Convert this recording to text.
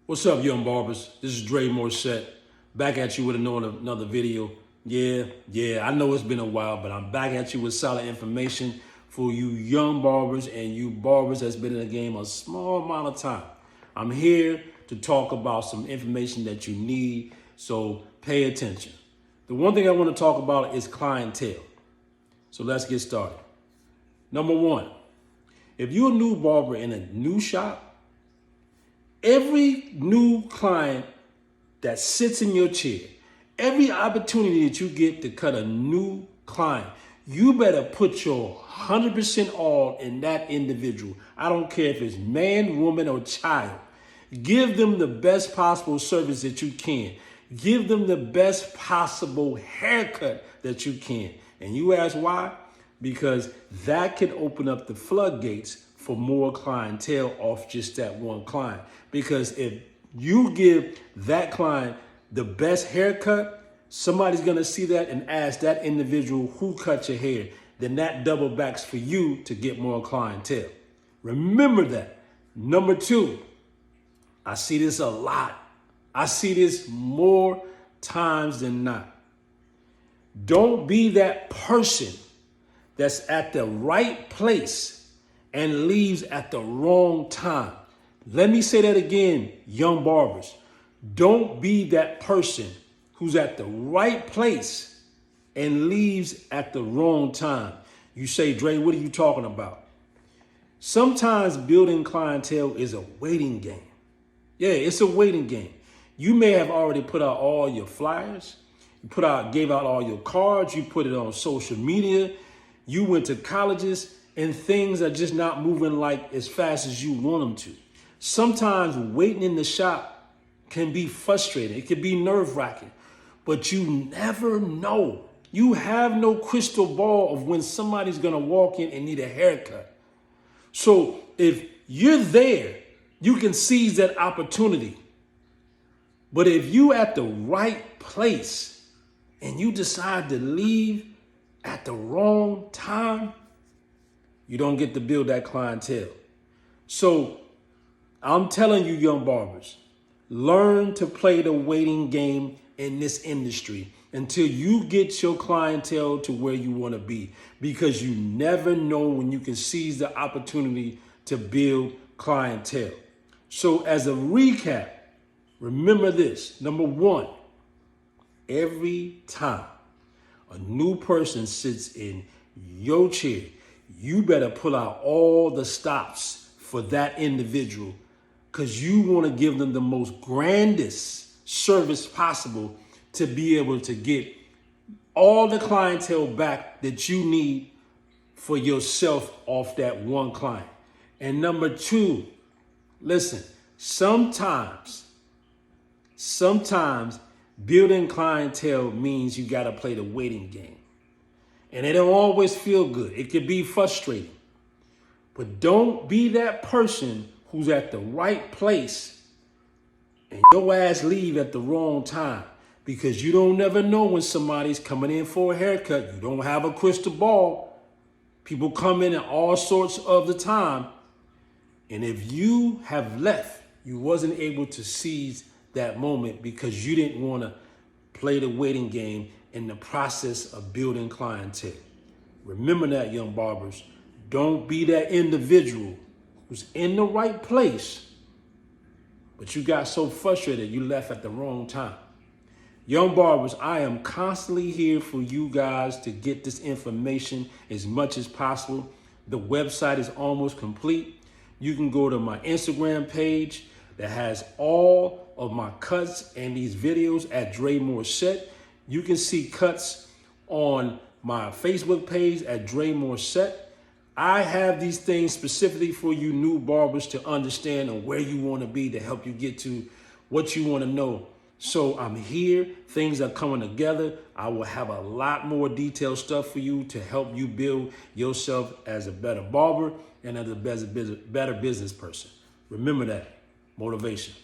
What's up, young barbers? This is Dre Morset, back at you with another video. I know it's been a while, but I'm back at you with solid information for you young barbers and you barbers that's been in the game a small amount of time. I'm here to talk about some information that you need, so pay attention. The one thing I want to talk about is clientele. So let's get started. Number one, if you're a new barber in a new shop, every new client that sits in your chair, every opportunity that you get to cut a new client, you better put your 100% all in that individual. I don't care if it's man, woman, or child. Give them the best possible service that you can. Give them the best possible haircut that you can. And you ask why? Because that can open up the floodgates for more clientele off just that one client. Because if you give that client the best haircut, somebody's gonna see that and ask that individual who cut your hair. Then that double backs for you to get more clientele. Remember that. Number two, I see this a lot. I see this more times than not. Don't be that person that's at the right place and leaves at the wrong time. Let me say that again, young barbers. Don't be that person who's at the right place and leaves at the wrong time. You say, Dre, what are you talking about? Sometimes building clientele is a waiting game. Yeah, it's a waiting game. You may have already put out all your flyers, gave out all your cards, you put it on social media, you went to colleges, and things are just not moving like as fast as you want them to. Sometimes waiting in the shop can be frustrating. It can be nerve-wracking, but you never know. You have no crystal ball of when somebody's gonna walk in and need a haircut. So if you're there, you can seize that opportunity. But if you at the right place and you decide to leave at the wrong time, you don't get to build that clientele. So I'm telling you, young barbers, learn to play the waiting game in this industry until you get your clientele to where you want to be, because you never know when you can seize the opportunity to build clientele. So as a recap, remember this. Number one, every time a new person sits in your chair, you better pull out all the stops for that individual, because you want to give them the most grandest service possible to be able to get all the clientele back that you need for yourself off that one client. And number two, listen, sometimes building clientele means you got to play the waiting game. And it don't always feel good. It can be frustrating. But don't be that person who's at the right place and your ass leave at the wrong time, because you don't never know when somebody's coming in for a haircut. You don't have a crystal ball. People come in at all sorts of the time. And if you have left, you wasn't able to seize that moment because you didn't want to play the waiting game in the process of building clientele. Remember that, young barbers. Don't be that individual who's in the right place, but you got so frustrated you left at the wrong time. Young barbers, I am constantly here for you guys to get this information as much as possible. The website is almost complete. You can go to my Instagram page that has all of my cuts and these videos at Dre Morset. You can see cuts on my Facebook page at Dre Morset. I have these things specifically for you new barbers to understand and where you want to be to help you get to what you want to know. So I'm here. Things are coming together. I will have a lot more detailed stuff for you to help you build yourself as a better barber and as a better business person. Remember that. Motivation.